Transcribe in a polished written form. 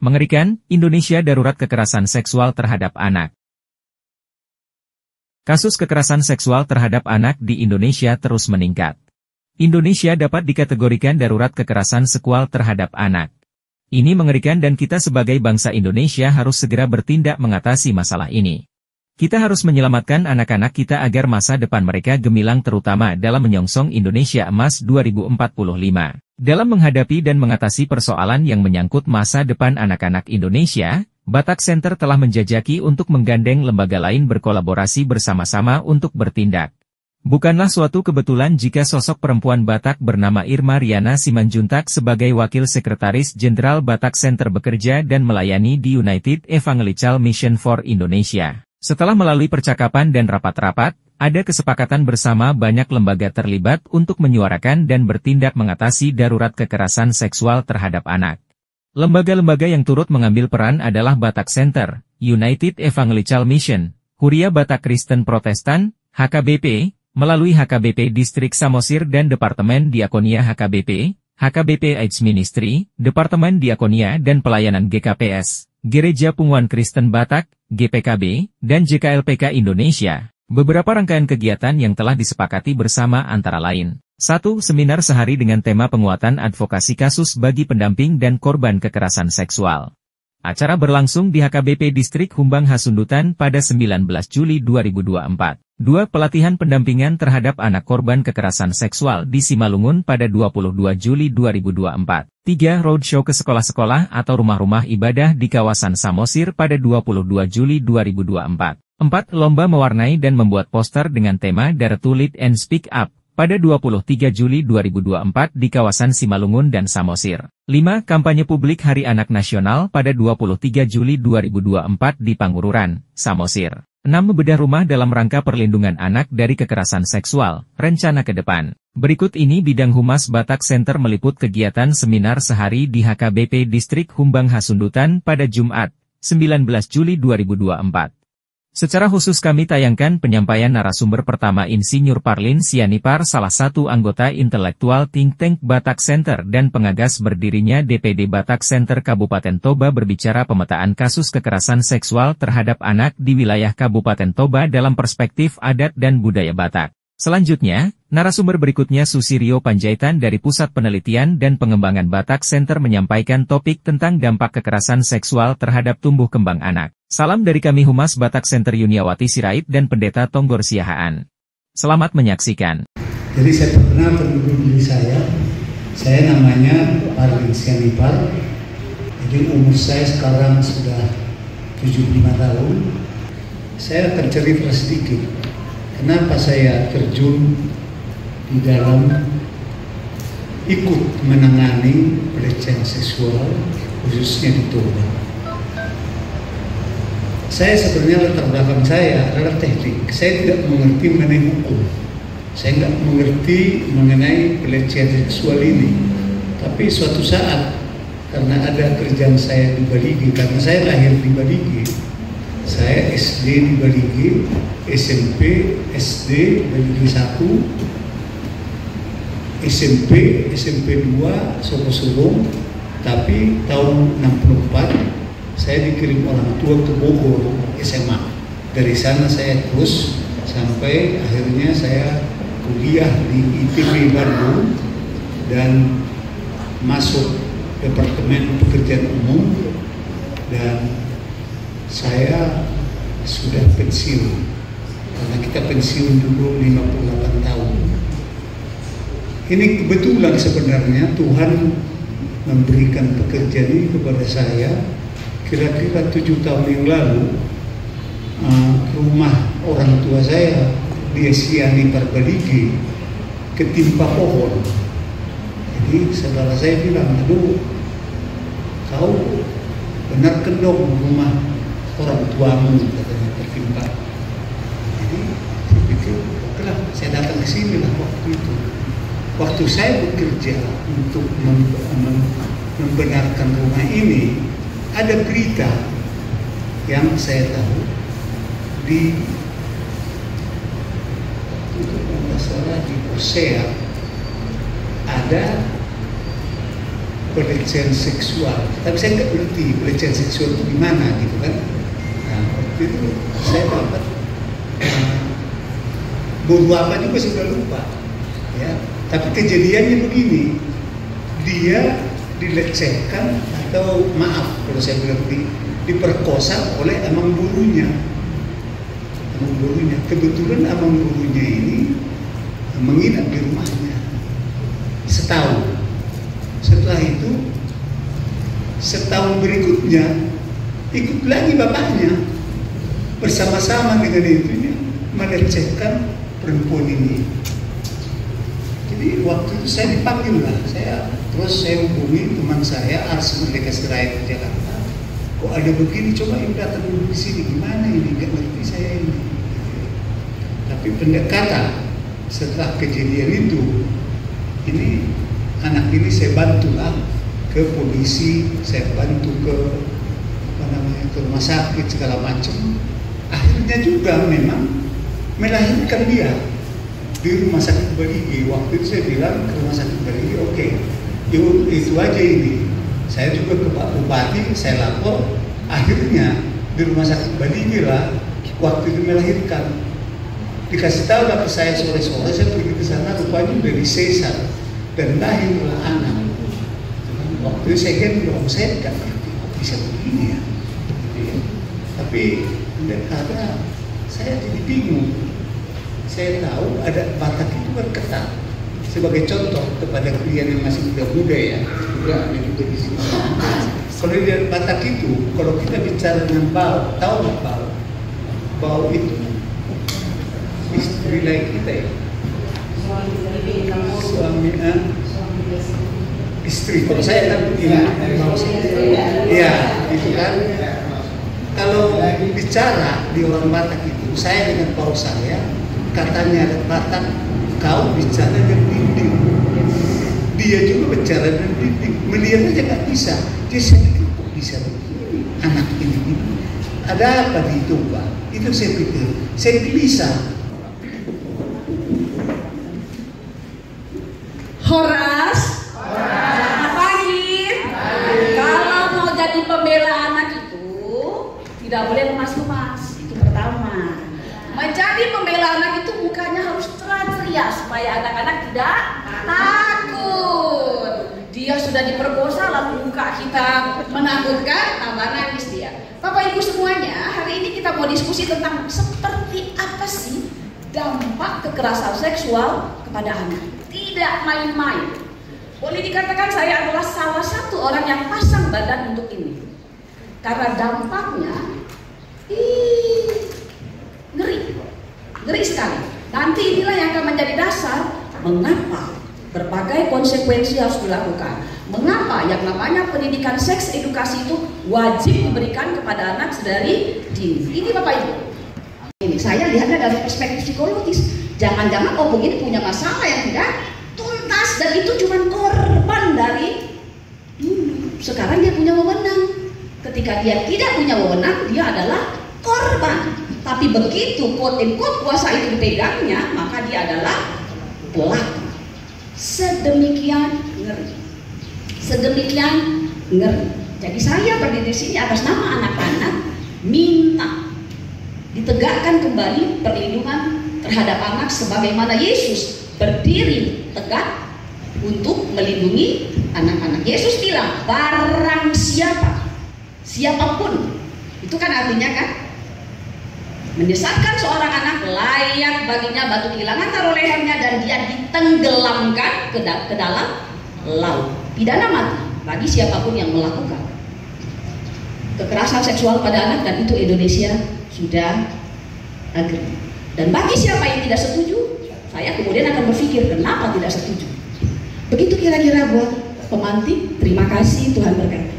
Mengerikan, Indonesia darurat kekerasan seksual terhadap anak. Kasus kekerasan seksual terhadap anak di Indonesia terus meningkat. Indonesia dapat dikategorikan darurat kekerasan seksual terhadap anak. Ini mengerikan dan kita sebagai bangsa Indonesia harus segera bertindak mengatasi masalah ini. Kita harus menyelamatkan anak-anak kita agar masa depan mereka gemilang terutama dalam menyongsong Indonesia Emas 2045. Dalam menghadapi dan mengatasi persoalan yang menyangkut masa depan anak-anak Indonesia, Batak Center telah menjajaki untuk menggandeng lembaga lain berkolaborasi bersama-sama untuk bertindak. Bukanlah suatu kebetulan jika sosok perempuan Batak bernama Irma Riana Simanjuntak sebagai Wakil Sekretaris Jenderal Batak Center bekerja dan melayani di United Evangelical Mission for Indonesia. Setelah melalui percakapan dan rapat-rapat, ada kesepakatan bersama banyak lembaga terlibat untuk menyuarakan dan bertindak mengatasi darurat kekerasan seksual terhadap anak. Lembaga-lembaga yang turut mengambil peran adalah Batak Center, United Evangelical Mission, Huria Batak Kristen Protestan, HKBP, melalui HKBP Distrik Samosir dan Departemen Diakonia HKBP, HKBP AIDS Ministry, Departemen Diakonia dan Pelayanan GKPS, Gereja Punguan Kristen Batak, GPKB, dan JKLPK Indonesia. Beberapa rangkaian kegiatan yang telah disepakati bersama antara lain. 1. Seminar sehari dengan tema penguatan advokasi kasus bagi pendamping dan korban kekerasan seksual. Acara berlangsung di HKBP Distrik Humbang Hasundutan pada 19 Juli 2024. 2. Pelatihan pendampingan terhadap anak korban kekerasan seksual di Simalungun pada 22 Juli 2024. 3. Roadshow ke sekolah-sekolah atau rumah-rumah ibadah di kawasan Samosir pada 22 Juli 2024. 4. Lomba mewarnai dan membuat poster dengan tema Dare to Lead and Speak Up pada 23 Juli 2024 di kawasan Simalungun dan Samosir. 5. Kampanye publik Hari Anak Nasional pada 23 Juli 2024 di Pangururan, Samosir. 6. Membedah rumah dalam rangka perlindungan anak dari kekerasan seksual, rencana ke depan. Berikut ini bidang Humas Batak Center meliput kegiatan seminar sehari di HKBP Distrik Humbang Hasundutan pada Jumat, 19 Juli 2024. Secara khusus kami tayangkan penyampaian narasumber pertama Insinyur Parlin Sianipar, salah satu anggota intelektual think tank Batak Center dan pengagas berdirinya DPD Batak Center Kabupaten Toba berbicara pemetaan kasus kekerasan seksual terhadap anak di wilayah Kabupaten Toba dalam perspektif adat dan budaya Batak. Selanjutnya, narasumber berikutnya Susirio Panjaitan dari Pusat Penelitian dan Pengembangan Batak Center menyampaikan topik tentang dampak kekerasan seksual terhadap tumbuh kembang anak. Salam dari kami Humas Batak Center Yuniawati Sirait dan Pendeta Tonggor Siahaan. Selamat menyaksikan. Jadi saya perkenalkan diri saya namanya Parlin Sianipar. Jadi umur saya sekarang sudah 75 tahun. Saya akan cerita sedikit. Kenapa saya terjun di dalam ikut menangani pelecehan seksual khususnya di Toba. Saya sebenarnya latar belakang saya adalah teknik. Saya tidak mengerti mengenai hukum. Saya nggak mengerti mengenai pelecehan seksual ini. Tapi suatu saat karena ada kerjaan saya di Baligi, karena saya lahir di Baligi, saya SD di Baligi, SMP, SD, Baligi 1, SMP 2, Solo, tapi tahun 64, saya dikirim orang tua ke Bogor, SMA. Dari sana saya terus sampai akhirnya saya kuliah di ITB Bandung dan masuk Departemen Pekerjaan Umum dan saya sudah pensiun. Karena kita pensiun dulu 58 tahun. Ini kebetulan sebenarnya Tuhan memberikan pekerjaan ini kepada saya. Kira-kira 7 tahun yang lalu, rumah orang tua saya di Sianipar Baligi ketimpa pohon. Jadi saudara saya bilang, aduh, kau benarkan dong rumah orang tuamu katanya tertimpa. Jadi saya pikir, okelah, saya datang ke sini lah waktu itu. Waktu saya bekerja untuk membenarkan rumah ini, ada berita yang saya tahu di di Hosea ada pelecehan seksual. Tapi saya nggak ngerti pelecehan seksual itu gimana gitu kan. Nah, waktu itu saya dapat guru apa juga sudah lupa. Ya, tapi kejadiannya begini, dia dilecehkan atau maaf kalau saya bilang diperkosa oleh amang gurunya. Amang gurunya, kebetulan amang gurunya ini menginap di rumahnya setahun. Setelah itu setahun berikutnya ikut lagi bapaknya bersama-sama dengan itunya melecehkan perempuan ini. Jadi waktu itu saya dipanggil lah, terus saya hubungi teman saya Ars Merdeka Seraya di Jakarta. Kok ada begini, coba yang datang dulu di sini, gimana ini, nggak ngerti saya ini. Tapi pendekatan setelah kejadian itu, ini anak ini saya bantu lah ke polisi, saya bantu ke ke rumah sakit segala macam. Akhirnya juga memang melahirkan dia di rumah sakit Baligi. Waktu itu saya bilang ke rumah sakit Baligi, oke, itu aja ini. Saya juga ke Pak Bupati, saya lapor. Akhirnya di rumah sakit Baligi lah waktu itu melahirkan. Dikasih tahu lah ke saya sore-sore, saya pergi ke sana, rupanya dari sesar dan lahirlah anak. Waktu itu saya gendong, saya tidak ngerti kok bisa begini ya. Tapi karena saya jadi bingung. Saya tahu ada Batak itu kan ketat. Sebagai contoh kepada kalian yang masih muda-muda ya, juga ada juga di sini. Kalau di Batak itu, kalau kita bicara dengan bau, tahu nggak bau? Bau itu istri lain kita ya. Suami istri. Kalau saya kan begini, iya itu kan. Kalau bicara di orang Batak itu, saya dengan paus saya, katanya Batak, kau bicara dengan dinding. Dia juga bicara dengan dinding. Melihat aja nggak bisa. Dia sedikit kok bisa begini. Anak ini, ada apa di itu Pak? Itu saya pikir. Saya gelisah. Horas, selamat pagi. Kalau mau jadi pembela anak itu tidak boleh lemas-lemas. Itu pertama. Menjadi pembela anak itu mukanya harus ceria supaya anak-anak tidak takut. Dia sudah diperkosa lalu muka kita menakutkan, tambah nangis dia. Bapak Ibu semuanya, hari ini kita mau diskusi tentang seperti apa sih dampak kekerasan seksual kepada anak. Tidak main-main. Boleh dikatakan saya adalah salah satu orang yang pasang badan untuk ini. Karena dampaknya ngeri sekali. Nanti inilah yang akan menjadi dasar mengapa berbagai konsekuensi harus dilakukan. Mengapa yang namanya pendidikan seks edukasi itu wajib diberikan kepada anak sedari dini. Ini Bapak Ibu. Ini saya lihatnya dari perspektif psikologis. Jangan-jangan opung ini punya masalah yang tidak tuntas dan itu cuma korban dari dulu. Sekarang dia punya wewenang. Ketika dia tidak punya wewenang, dia adalah korban. Tapi begitu quote-unquote kuasa itu dipegangnya, maka dia adalah pelaku. Sedemikian ngeri. Sedemikian ngeri. Jadi saya berdiri di sini atas nama anak-anak minta ditegakkan kembali perlindungan terhadap anak sebagaimana Yesus berdiri tegak untuk melindungi anak-anak. Yesus bilang, barang siapapun, itu kan artinya kan menyesatkan seorang anak, layak baginya batu kilangan taruh lehernya dan dia ditenggelamkan ke dalam laut. Pidana mati bagi siapapun yang melakukan kekerasan seksual pada anak, dan itu Indonesia sudah agree. Dan bagi siapa yang tidak setuju, saya kemudian akan berpikir kenapa tidak setuju. Begitu kira-kira buat pemantik. Terima kasih, Tuhan berkati.